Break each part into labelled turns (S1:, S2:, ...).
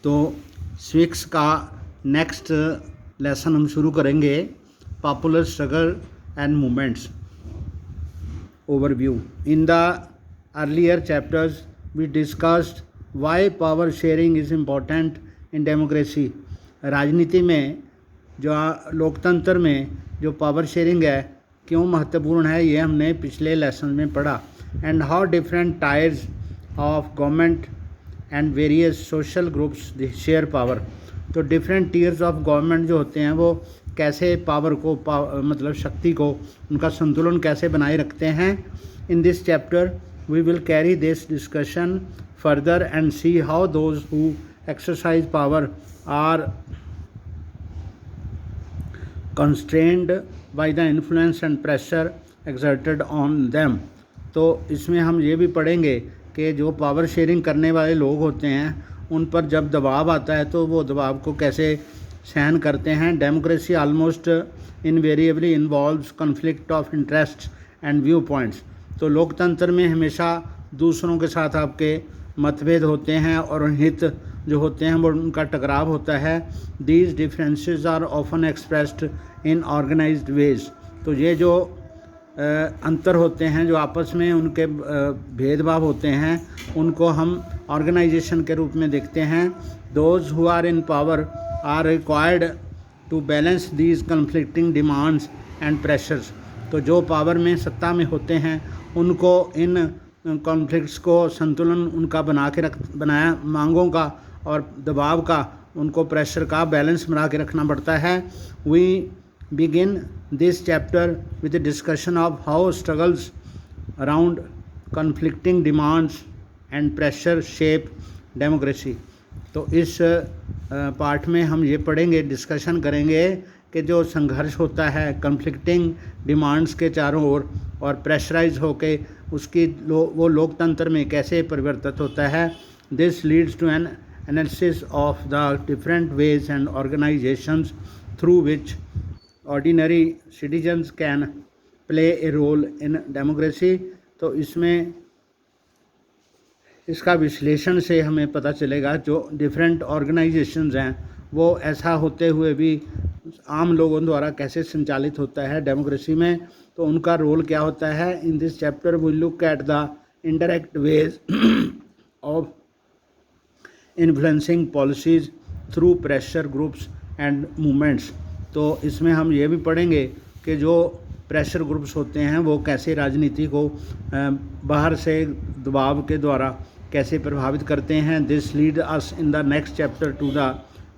S1: तो स्विक्स का next lesson हम शुरू करेंगे, popular struggle and movements overview. In the earlier chapters, we discussed why power sharing is important in democracy. राजनीति में जो लोकतंत्र में जो पावर शेयरिंग है क्यों महत्वपूर्ण है, ये हमने पिछले लेसन में पढ़ा. And how different tyres of government and various social groups share power. तो डिफरेंट टीयर्स ऑफ गवर्नमेंट जो होते हैं वो कैसे पावर को मतलब शक्ति को उनका संतुलन कैसे बनाए रखते हैं. In this chapter we will carry this discussion further and see how those who exercise power are constrained by the influence and pressure exerted on them. तो इसमें हम ये भी पढ़ेंगे कि जो पावर शेयरिंग करने वाले लोग होते हैं उन पर जब दबाव आता है तो वो दबाव को कैसे सहन करते हैं. Democracy almost invariably involves conflict of interest and view points. तो लोकतंत्र में हमेशा दूसरों के साथ आपके मतभेद होते हैं और हित जो होते हैं वो उनका टकराव होता है. These differences are often expressed in organised ways. तो ये जो अंतर होते हैं जो आपस में उनके भेदभाव होते हैं उनको हम ऑर्गेनाइजेशन के रूप में देखते हैं. Those who are in power are required to balance these conflicting demands and pressures. तो जो पावर में सत्ता में होते हैं उनको इन कॉन्फ्लिक्ट्स को संतुलन उनका बनाया मांगों का और दबाव का उनको प्रेशर का बैलेंस बना के रखना पड़ता है. We begin this chapter with a discussion of how struggles around conflicting demands and pressure shape democracy. तो इस पार्ट में हम ये पढ़ेंगे, डिस्कशन करेंगे कि जो संघर्ष होता है कन्फ्लिक्टिंग डिमांड्स के चारों ओर और प्रेशराइज होके उसकी वो लोकतंत्र में कैसे परिवर्तित होता है. This leads to an analysis of the different ways and organisations through which ordinary citizens can play a role in democracy. तो इसमें इसका विश्लेषण से हमें पता चलेगा जो डिफरेंट ऑर्गेनाइजेशंस हैं वो ऐसा होते हुए भी आम लोगों द्वारा कैसे संचालित होता है डेमोक्रेसी में, तो उनका रोल क्या होता है. In this chapter we look at the indirect ways of influencing policies through pressure groups and movements. तो इसमें हम ये भी पढ़ेंगे कि जो प्रेशर ग्रुप्स होते हैं वो कैसे राजनीति को बाहर से दबाव के द्वारा कैसे प्रभावित करते हैं. This lead us in the next chapter two the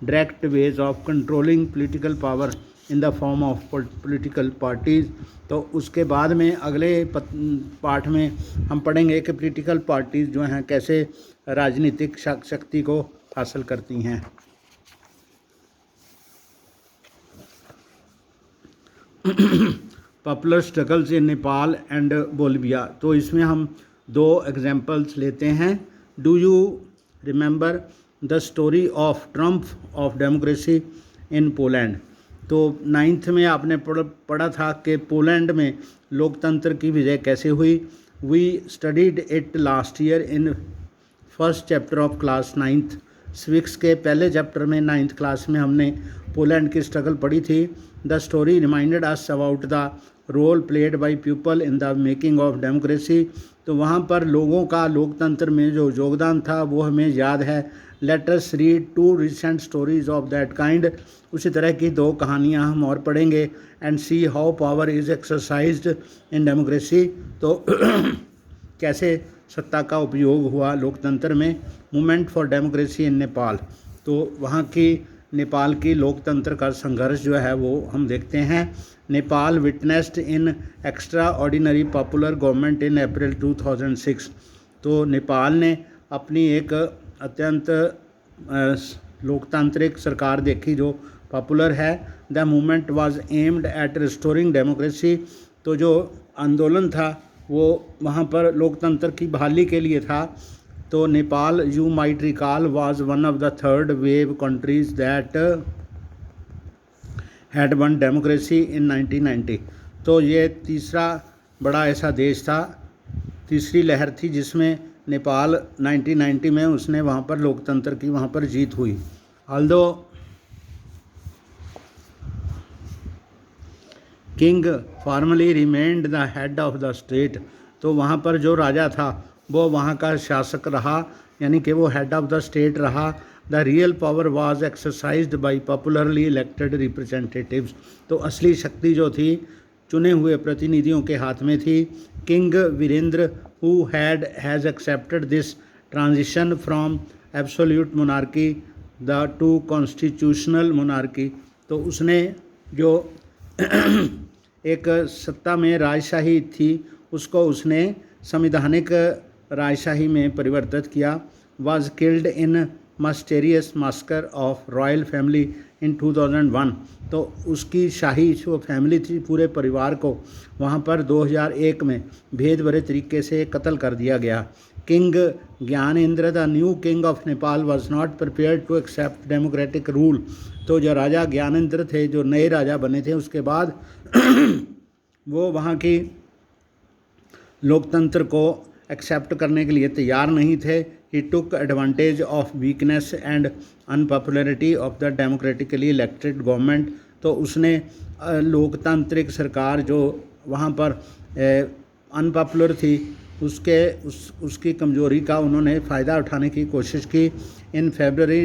S1: direct ways of controlling political power in the form of political parties. तो उसके बाद में अगले पार्ट में हम पढ़ेंगे कि पॉलिटिकल पार्टीज़ जो हैं कैसे राजनीतिक शक्ति को हासिल करती हैं. Popular struggles in Nepal and Bolivia. तो इसमें हम दो एग्जांपल्स लेते हैं. Do you remember the story of Trump of democracy in Poland. तो 9th में आपने पढ़ा था कि पोलैंड में लोकतंत्र की विजय कैसे हुई. We studied it last year in first chapter of class 9th. Civics के पहले चैप्टर में 9th क्लास में हमने पोलैंड की स्ट्रगल पढ़ी थी. The story reminded us about the role played by people in the making of democracy. तो वहाँ पर लोगों का लोकतंत्र में जो योगदान था वो हमें याद है. Let us read 2 recent stories of that kind. उसी तरह की 2 कहानियाँ हम और पढ़ेंगे and see how power is exercised in democracy. तो कैसे सत्ता का उपयोग हुआ लोकतंत्र में. Movement for democracy in Nepal. तो वहाँ की नेपाल की लोकतंत्र का संघर्ष जो है वो हम देखते हैं. Nepal witnessed in extraordinary popular government in April 2006. तो नेपाल ने अपनी एक अत्यंत लोकतांत्रिक सरकार देखी जो पॉपुलर है. The movement was aimed at restoring democracy. तो जो आंदोलन था वो वहाँ पर लोकतंत्र की बहाली के लिए था. तो Nepal, you might recall, was one of the third wave countries that had one democracy in 1990. तो ये तीसरा बड़ा ऐसा देश था, तीसरी लहर थी जिसमें नेपाल 1990 में उसने वहाँ पर लोकतंत्र की वहाँ पर जीत हुई। Although king formally remained the head of the state, तो वहाँ पर जो राजा था वो वहाँ का शासक रहा, यानी कि वो हेड ऑफ द स्टेट रहा। The real power was exercised by popularly elected representatives, तो असली शक्ति जो थी चुने हुए प्रतिनिधियों के हाथ में थी। King Virendra who has accepted this transition from absolute monarchy the to constitutional monarchy, तो उसने जो एक सत्ता में राजशाही थी उसको उसने संविधानिक राजशाही में परिवर्तित किया। Was killed in mysterious massacre of royal family in 2001, तो उसकी शाही जो फैमिली थी पूरे परिवार को वहाँ पर 2001 में भेद भरे तरीके से कत्ल कर दिया गया। King Gyanendra the new king of Nepal was not prepared to accept democratic rule, तो जो राजा ज्ञानेंद्र थे जो नए राजा बने थे उसके बाद वो वहाँ की लोकतंत्र को एक्सेप्ट करने के लिए तैयार नहीं थे। He took advantage of weakness and unpopularity of the democratically elected government, तो उसने लोकतांत्रिक सरकार जो वहाँ पर अनपॉपुलर थी उसकी कमजोरी का उन्होंने फ़ायदा उठाने की कोशिश की। In February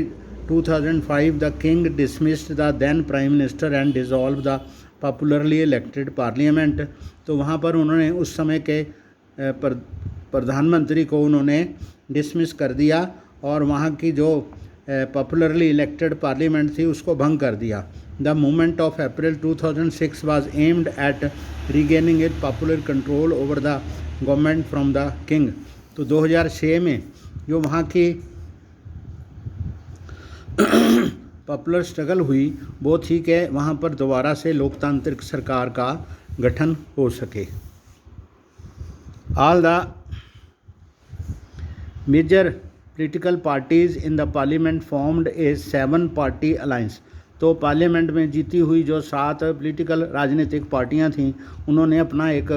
S1: 2005 the king dismissed the then prime minister and dissolve the popularly elected parliament, तो वहाँ पर उन्होंने उस समय के प्रधानमंत्री को उन्होंने डिसमिस कर दिया और वहाँ की जो पॉपुलरली इलेक्टेड पार्लियामेंट थी उसको भंग कर दिया। The movement of April 2006 was aimed at regaining it popular control over the government from the king, तो 2006 में जो वहाँ की पॉपुलर स्ट्रगल हुई वो थी कि वहाँ पर दोबारा से लोकतांत्रिक सरकार का गठन हो सके। All the major political parties in the parliament formed a 7 party alliance, तो पार्लियामेंट में जीती हुई जो 7 पॉलिटिकल राजनीतिक पार्टियां थीं उन्होंने अपना एक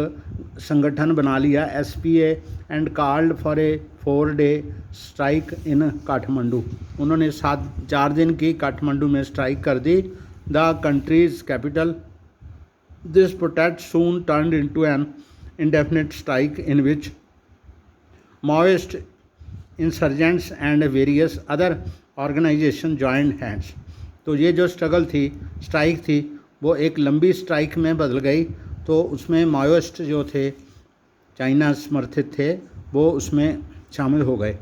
S1: संगठन बना लिया SPA and called for a 4-day strike in Kathmandu, उन्होंने 4 दिन की काठमांडू में स्ट्राइक कर दी। The country's capital this protest soon turned into an indefinite strike in which Maoist insurgents and various other organisation joined hands, तो ये जो स्ट्राइक थी वो एक लंबी स्ट्राइक में बदल गई। तो उसमें माओइस्ट जो थे चाइना समर्थित थे वो उसमें शामिल हो गए।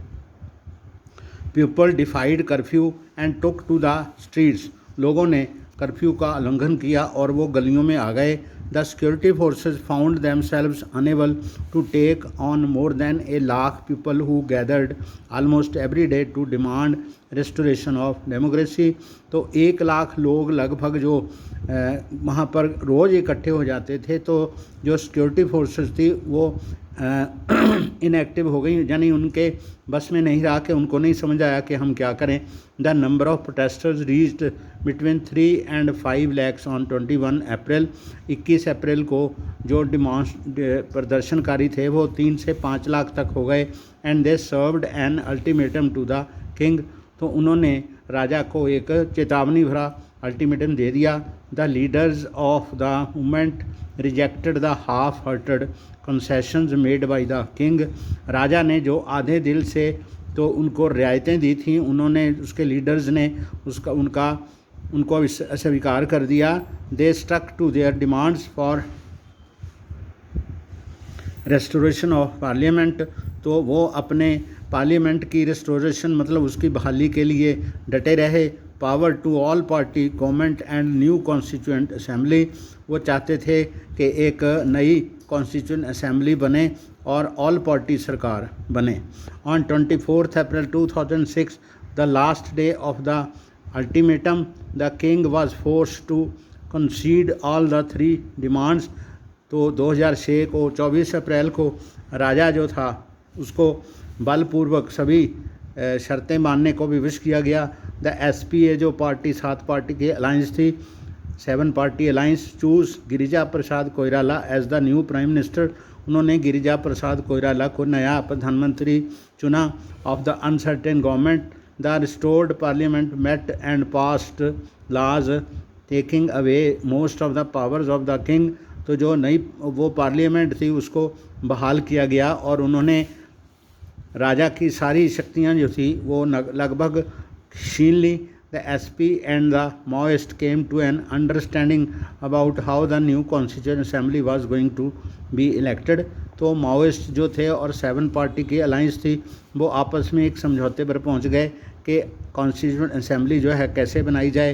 S1: People defied curfew and took to the streets, लोगों ने कर्फ्यू का उल्लंघन किया और वो गलियों में आ गए। The security forces found themselves unable to take on more than a lakh people who gathered almost every day to demand restoration of democracy, तो 1 लाख लोग लगभग जो वहाँ पर रोज़ इकट्ठे हो जाते थे, तो जो सिक्योरिटी फोर्सेस थी वो इनएक्टिव हो गई, यानी उनके बस में नहीं रहा कि उनको नहीं समझ आया कि हम क्या करें। The number of protesters reached between 3 and 5 lakhs on 21 अप्रैल, 21 अप्रैल को जो प्रदर्शनकारी थे वो 3 से 5 लाख तक हो गए। And they served an ultimatum to the king, तो उन्होंने राजा को एक चेतावनी भरा अल्टीमेटम दे दिया। The leaders of the movement rejected the half hearted concessions made by the king, राजा ने जो आधे दिल से तो उनको रियायतें दी थी उन्होंने उसके लीडर्स ने उनको अस्वीकार कर दिया। They stuck to their demands for restoration of parliament, तो वो अपने पार्लियामेंट की रेस्टोरेशन मतलब उसकी बहाली के लिए डटे रहे। Power to all party government and new constituent assembly, वो चाहते थे कि एक नई कॉन्स्टिट्यूएंट असेंबली बने और ऑल पार्टी सरकार बने। On 24 April 2006 the last day of the ultimatum the king was forced to concede all the 3 demands, तो 2006 को 24 अप्रैल को राजा जो था उसको बलपूर्वक सभी शर्तें मानने को विवश किया गया। द SPA जो पार्टी 7 पार्टी की अलायंस थी 7 party alliance choose Girija Prasad Koirala as the new prime minister, उन्होंने गिरिजा प्रसाद कोइराला को नया प्रधानमंत्री चुना। Of the uncertain government the restored parliament met and passed laws taking away most of the powers of the king. तो जो नई वो पार्लियामेंट थी उसको बहाल किया गया और उन्होंने राजा की सारी शक्तियाँ जो थी वो लगभग छीन ली। The SP and the Maoist came to an understanding about how the new constituent assembly was going to be elected. तो माओइस्ट जो थे और 7 पार्टी की अलाइंस थी वो आपस में एक समझौते पर पहुंच गए कि कॉन्स्टिट्यूएंट असेंबली जो है कैसे बनाई जाए।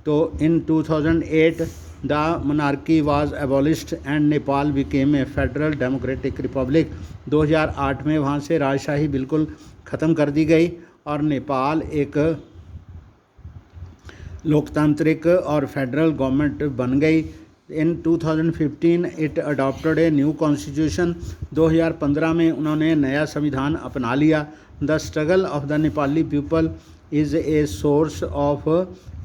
S1: तो इन 2008 the monarchy was abolished and Nepal became a federal democratic Republic. 2008 में वहाँ से राजशाही बिल्कुल ख़त्म कर दी गई और नेपाल एक लोकतांत्रिक और फेडरल गवर्नमेंट बन गई। In 2015 it adopted a new constitution. 2015 में उन्होंने नया संविधान अपना लिया। The struggle of the Nepali people is a source of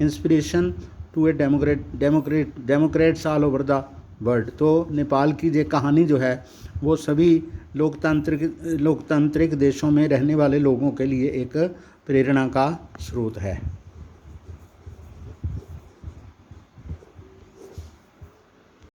S1: inspiration to a democrats all over the world. तो नेपाल की ये कहानी जो है वो सभी लोकतांत्रिक देशों में रहने वाले लोगों के लिए एक प्रेरणा का स्रोत है।